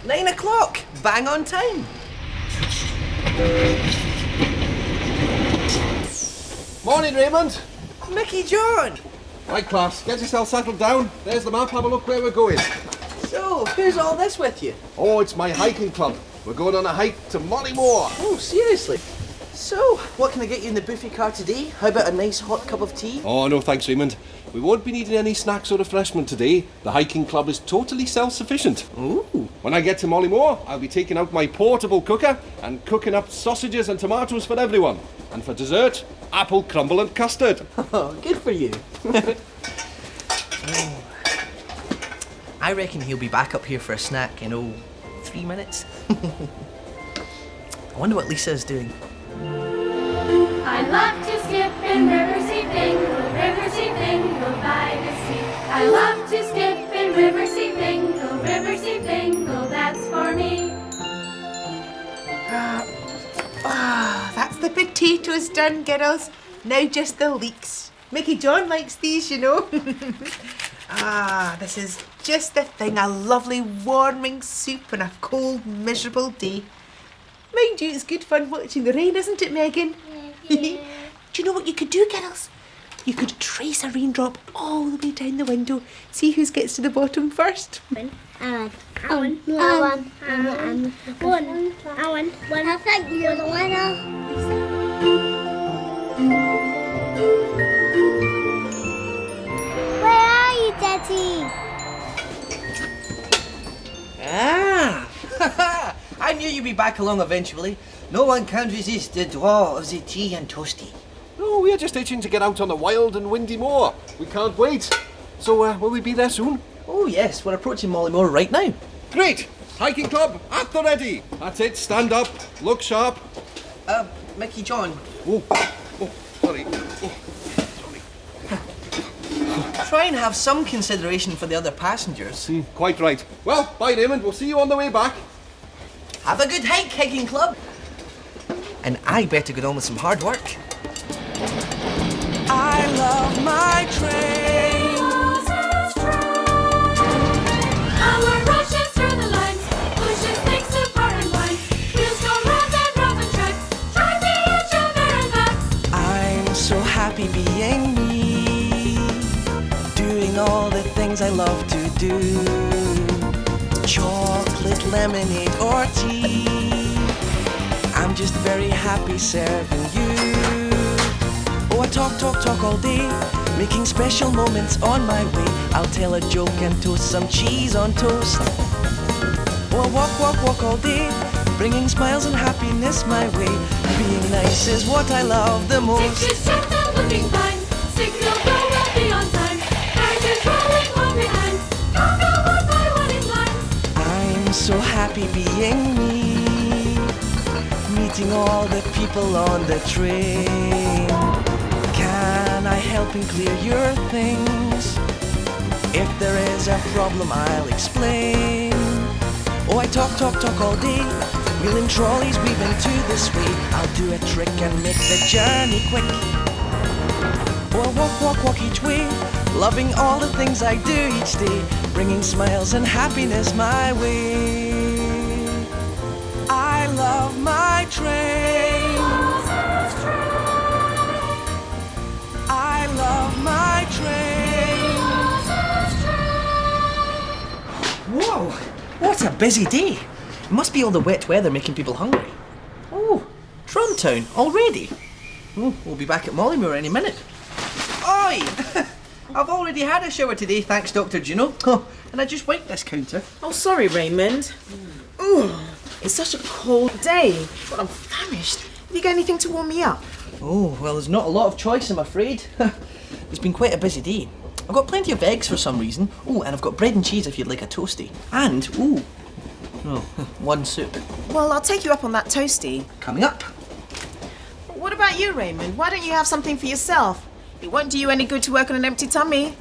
[SPEAKER 5] 9 o'clock, bang on time.
[SPEAKER 9] Morning, Raymond.
[SPEAKER 5] Mickey John.
[SPEAKER 9] Right, class, get yourself settled down. There's the map, have a look where we're going.
[SPEAKER 5] So, who's all this with you?
[SPEAKER 9] Oh, it's my hiking club. We're going on a hike to Mollymore.
[SPEAKER 5] Oh, seriously? So, what can I get you in the buffet car today? How about a nice hot cup of tea?
[SPEAKER 9] Oh, no thanks, Raymond. We won't be needing any snacks or refreshment today. The hiking club is totally self-sufficient.
[SPEAKER 5] Ooh.
[SPEAKER 9] When I get to Mollymore, I'll be taking out my portable cooker and cooking up sausages and tomatoes for everyone. And for dessert, apple crumble and custard.
[SPEAKER 5] Oh, good for you. Oh. I reckon he'll be back up here for a snack in, 3 minutes. I wonder what Lisa is doing.
[SPEAKER 6] I love to skip in Riverseafingal, Riverseafingal by the sea. I love to skip in Riverseafingal, Riverseafingal, that's for me.
[SPEAKER 1] That's the potatoes done, girls. Now just the leeks. Mickey John likes these, you know. This is just the thing. A lovely warming soup on a cold, miserable day. Mind you, it's good fun watching the rain, isn't it, Megan? Do Do you know what you could do, girls? You could trace a raindrop all the way down the window. See who gets to the bottom first.
[SPEAKER 6] One. I think you're the winner. Where are you, Daddy?
[SPEAKER 5] Ah! I knew you'd be back along eventually. No one can resist the draw of the tea and toasty.
[SPEAKER 9] No, we are just itching to get out on the wild and windy moor. We can't wait. So, will we be there soon?
[SPEAKER 5] Oh yes, we're approaching Mollymore right now.
[SPEAKER 9] Great! Hiking club, at the ready. That's it, stand up, look sharp.
[SPEAKER 5] Mickey John.
[SPEAKER 9] Oh, sorry.
[SPEAKER 5] Try and have some consideration for the other passengers.
[SPEAKER 9] Quite right. Well, bye Raymond, we'll see you on the way back.
[SPEAKER 5] Have a good hike, hiking club. And I better get on with some hard work. I love my train.
[SPEAKER 6] Our rushes through the lines, pushes things to bar and wine. Wheels go round and round the tracks, drive the edge of there and back.
[SPEAKER 11] I'm so happy being me, doing all the things I love to do. Chocolate, lemonade or tea, I'm just very happy serving you. Oh, I talk all day, making special moments on my way. I'll tell a joke and toast some cheese on toast. Oh, I walk all day, bringing smiles and happiness my way. Being nice is what I love the most.
[SPEAKER 6] Take this check and looking fine, signal go will be on time. Cars are rolling home behind, go one by one in line.
[SPEAKER 11] I'm so happy being me, meeting all the people on the train. Can I help and clear your things? If there is a problem, I'll explain. Oh, I talk all day, wheeling trolleys, weaving to this way. I'll do a trick and make the journey quick. Oh, I walk each way, loving all the things I do each day, bringing smiles and happiness my way. I love my train. I love my train.
[SPEAKER 5] Whoa, what a busy day. It must be all the wet weather making people hungry. Oh, Drumtown already? Oh, we'll be back at Mollymore any minute. Oi! I've already had a shower today, thanks Dr. Juno. Oh, and I just wiped this counter.
[SPEAKER 12] Oh, sorry, Raymond. Ooh, it's such a cold day, but I'm famished. Have you got anything to warm me up?
[SPEAKER 5] Oh, well, there's not a lot of choice, I'm afraid. It's been quite a busy day. I've got plenty of eggs for some reason. Oh, and I've got bread and cheese if you'd like a toasty. And, one soup.
[SPEAKER 12] Well, I'll take you up on that toasty.
[SPEAKER 5] Coming up.
[SPEAKER 12] What about you, Raymond? Why don't you have something for yourself? It won't do you any good to work on an empty tummy.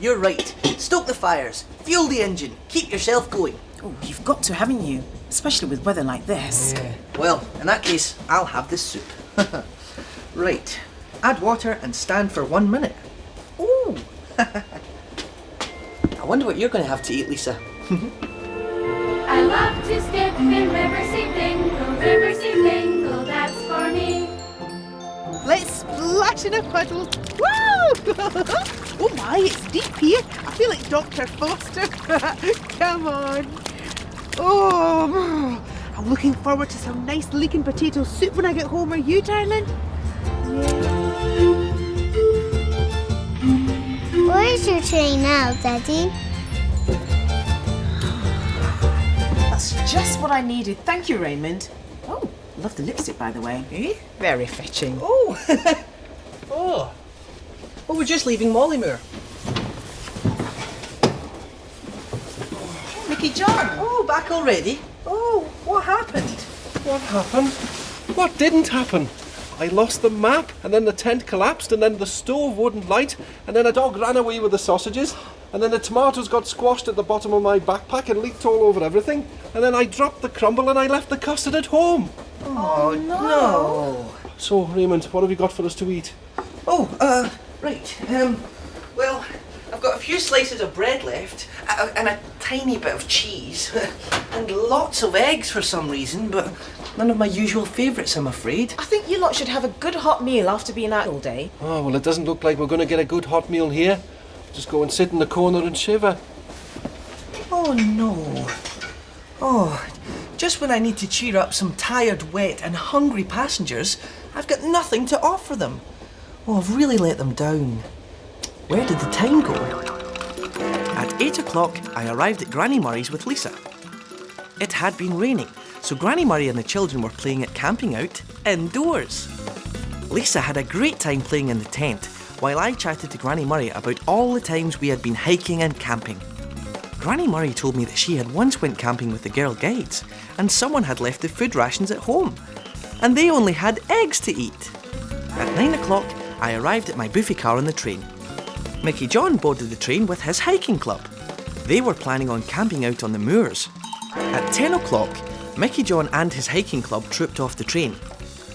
[SPEAKER 5] You're right. Stoke the fires, fuel the engine, keep yourself going.
[SPEAKER 12] Oh, you've got to, haven't you? Especially with weather like this.
[SPEAKER 5] Yeah. Well, in that case, I'll have this soup. Right. Add water and stand for 1 minute. Ooh! I wonder what you're going to have to eat, Lisa.
[SPEAKER 6] I love to skip in Riverseafingal, that's for me.
[SPEAKER 1] Let's splash in a puddle. Woo! Oh my, it's deep here. I feel like Dr. Foster. Come on. Oh, I'm looking forward to some nice leeking potato soup when I get home. Are you, darling?
[SPEAKER 6] Where's your tray now, Daddy?
[SPEAKER 12] That's just what I needed. Thank you, Raymond. Oh, love the lipstick, by the way.
[SPEAKER 5] Eh?
[SPEAKER 12] Very fetching.
[SPEAKER 5] Oh! Oh, we're just leaving Mollymore. Mickey John! Oh, back already? Oh, what happened?
[SPEAKER 9] What happened? What didn't happen? I lost the map, and then the tent collapsed, and then the stove wouldn't light, and then a dog ran away with the sausages, and then the tomatoes got squashed at the bottom of my backpack and leaked all over everything, and then I dropped the crumble and I left the custard at home.
[SPEAKER 5] Oh, no.
[SPEAKER 9] So, Raymond, what have you got for us to eat?
[SPEAKER 5] Oh, right. Well, I've got a few slices of bread left, and a tiny bit of cheese, and lots of eggs for some reason, but None of my usual favourites, I'm afraid.
[SPEAKER 12] I think you lot should have a good hot meal after being out all day.
[SPEAKER 9] Oh, well, it doesn't look like we're going to get a good hot meal here. Just go and sit in the corner and shiver.
[SPEAKER 5] Oh, no. Oh, just when I need to cheer up some tired, wet and hungry passengers, I've got nothing to offer them. Oh, I've really let them down. Where did the time go? At 8 o'clock, I arrived at Granny Murray's with Lisa. It had been raining, so Granny Murray and the children were playing at camping out indoors. Lisa had a great time playing in the tent, while I chatted to Granny Murray about all the times we had been hiking and camping. Granny Murray told me that she had once went camping with the girl guides, and someone had left the food rations at home, and they only had eggs to eat. At 9 o'clock, I arrived at my buffet car on the train. Mickey John boarded the train with his hiking club. They were planning on camping out on the moors. At 10 o'clock, Mickey John and his hiking club trooped off the train.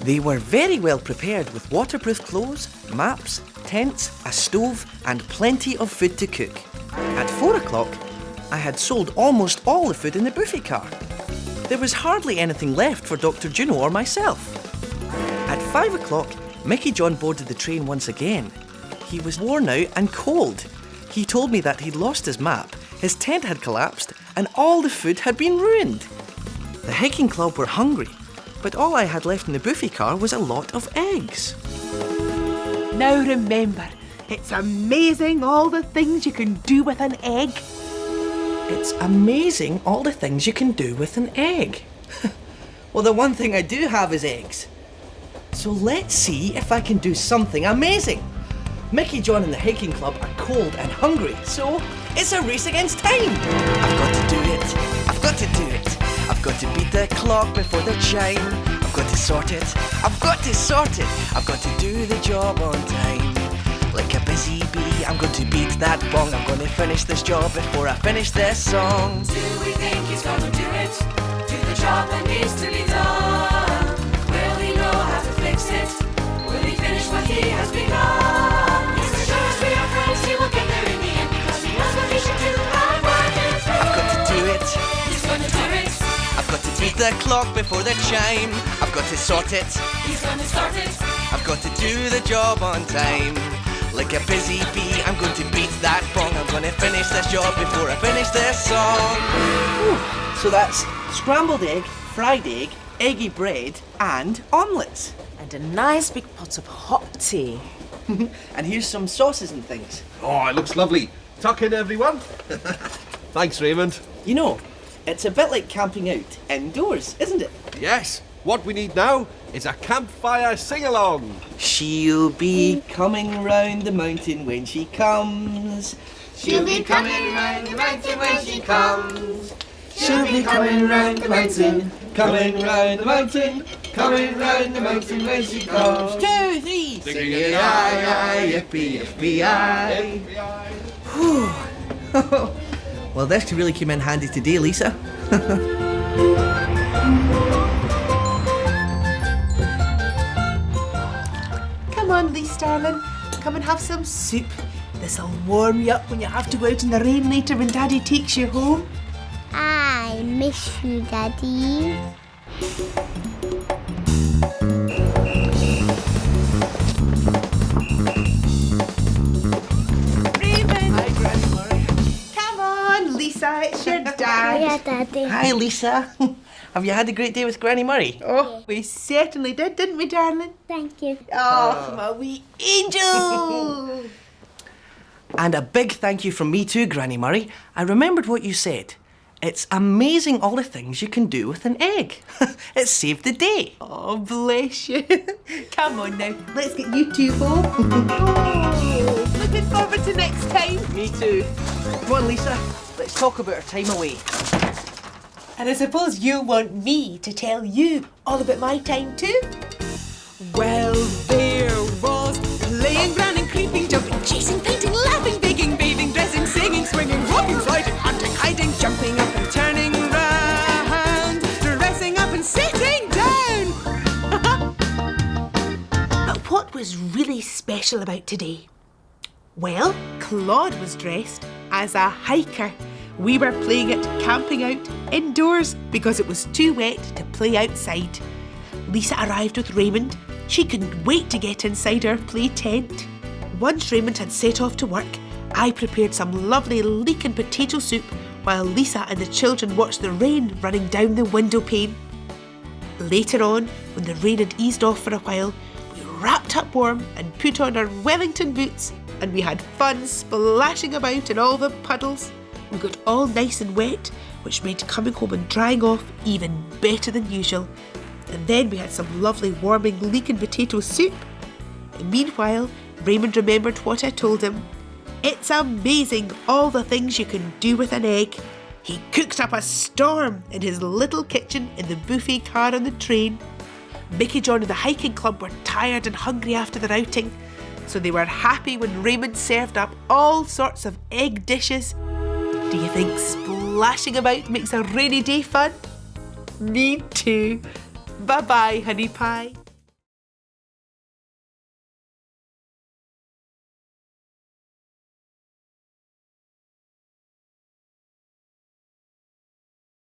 [SPEAKER 5] They were very well prepared with waterproof clothes, maps, tents, a stove, and plenty of food to cook. At 4 o'clock, I had sold almost all the food in the buffet car. There was hardly anything left for Dr. Juno or myself. At 5 o'clock, Mickey John boarded the train once again. He was worn out and cold. He told me that he'd lost his map, his tent had collapsed, and all the food had been ruined. The hiking club were hungry, but all I had left in the buffet car was a lot of eggs.
[SPEAKER 1] Now remember, it's amazing all the things you can do with an egg.
[SPEAKER 5] It's amazing all the things you can do with an egg. Well, the one thing I do have is eggs. So let's see if I can do something amazing. Mickey John and the hiking club are cold and hungry, so it's a race against time. I've got to do it. I've got to do it. I've got to beat the clock before the chime. I've got to sort it. I've got to sort it. I've got to do the job on time. Like a busy bee, I'm going to beat that bong. I'm going to finish this job before I finish this song.
[SPEAKER 2] Do we think he's gonna do it? Do the job that needs to be done? Will he know how to fix it? Will he finish what he has begun? Yes, as sure as we are friends, he will get there in the end, because he knows what he should do and work it through.
[SPEAKER 5] I've got to do it.
[SPEAKER 2] He's gonna do it.
[SPEAKER 5] I've got to beat the clock before the chime. I've got to sort it.
[SPEAKER 2] He's gonna start it.
[SPEAKER 5] I've got to do the job on time. Like a busy bee, I'm going to beat that bong. I'm going to finish this job before I finish this song. So that's scrambled egg, fried egg, eggy bread, and omelettes.
[SPEAKER 12] And a nice big pot of hot tea.
[SPEAKER 5] And here's some sauces and things.
[SPEAKER 9] Oh, it looks lovely. Tuck in, everyone. Thanks, Raymond.
[SPEAKER 5] You know, it's a bit like camping out indoors, isn't it?
[SPEAKER 9] Yes, what we need now is a campfire sing-along.
[SPEAKER 5] She'll be coming round the mountain when she comes.
[SPEAKER 6] She'll be coming round the mountain when she comes.
[SPEAKER 5] She'll be coming round the mountain, coming round the mountain, coming round the mountain when she comes. 2, 3, sing it, aye, yippee, yippee, aye. Well, this really came in handy today, Lisa.
[SPEAKER 1] Come on, Lise, darling. Come and have some soup. This'll warm you up when you have to go out in the rain later when Daddy takes you home.
[SPEAKER 6] I miss you, Daddy.
[SPEAKER 1] Raymond!
[SPEAKER 5] Hi, Granny Murray.
[SPEAKER 1] Come on, Lisa, it's your dad.
[SPEAKER 6] Yeah, Daddy.
[SPEAKER 5] Hi, Lisa. Have you had a great day with Granny Murray?
[SPEAKER 1] Oh, we certainly did, didn't we, darling?
[SPEAKER 6] Thank you.
[SPEAKER 1] Oh, my wee angel!
[SPEAKER 5] And a big thank you from me too, Granny Murray. I remembered what you said. It's amazing all the things you can do with an egg. It saved the day.
[SPEAKER 1] Oh, bless you. Come on now, let's get you two home. Oh, looking forward to next time.
[SPEAKER 5] Me too. Come on, Lisa. Let's talk about our time away.
[SPEAKER 1] And I suppose you want me to tell you all about my time too? Well, there was playing, running, creeping, jumping, chasing, painting, laughing, baking, bathing, dressing, singing, swinging, walking, sliding, hunting, hiding, jumping up and turning round, dressing up and sitting down. But what was really special about today? Well, Claude was dressed as a hiker We were playing it camping out indoors because it was too wet to play outside. Lisa arrived with Raymond. She couldn't wait to get inside our play tent. Once Raymond had set off to work, I prepared some lovely leek and potato soup while Lisa and the children watched the rain running down the window pane. Later on, when the rain had eased off for a while, we wrapped up warm and put on our Wellington boots, and we had fun splashing about in all the puddles. We got all nice and wet, which made coming home and drying off even better than usual. And then we had some lovely warming leek and potato soup. And meanwhile, Raymond remembered what I told him. It's amazing all the things you can do with an egg. He cooked up a storm in his little kitchen in the buffet car on the train. Mickey, John and the hiking club were tired and hungry after their outing, so they were happy when Raymond served up all sorts of egg dishes. Do you think splashing about makes a rainy day fun? Me too. Bye-bye, honey pie.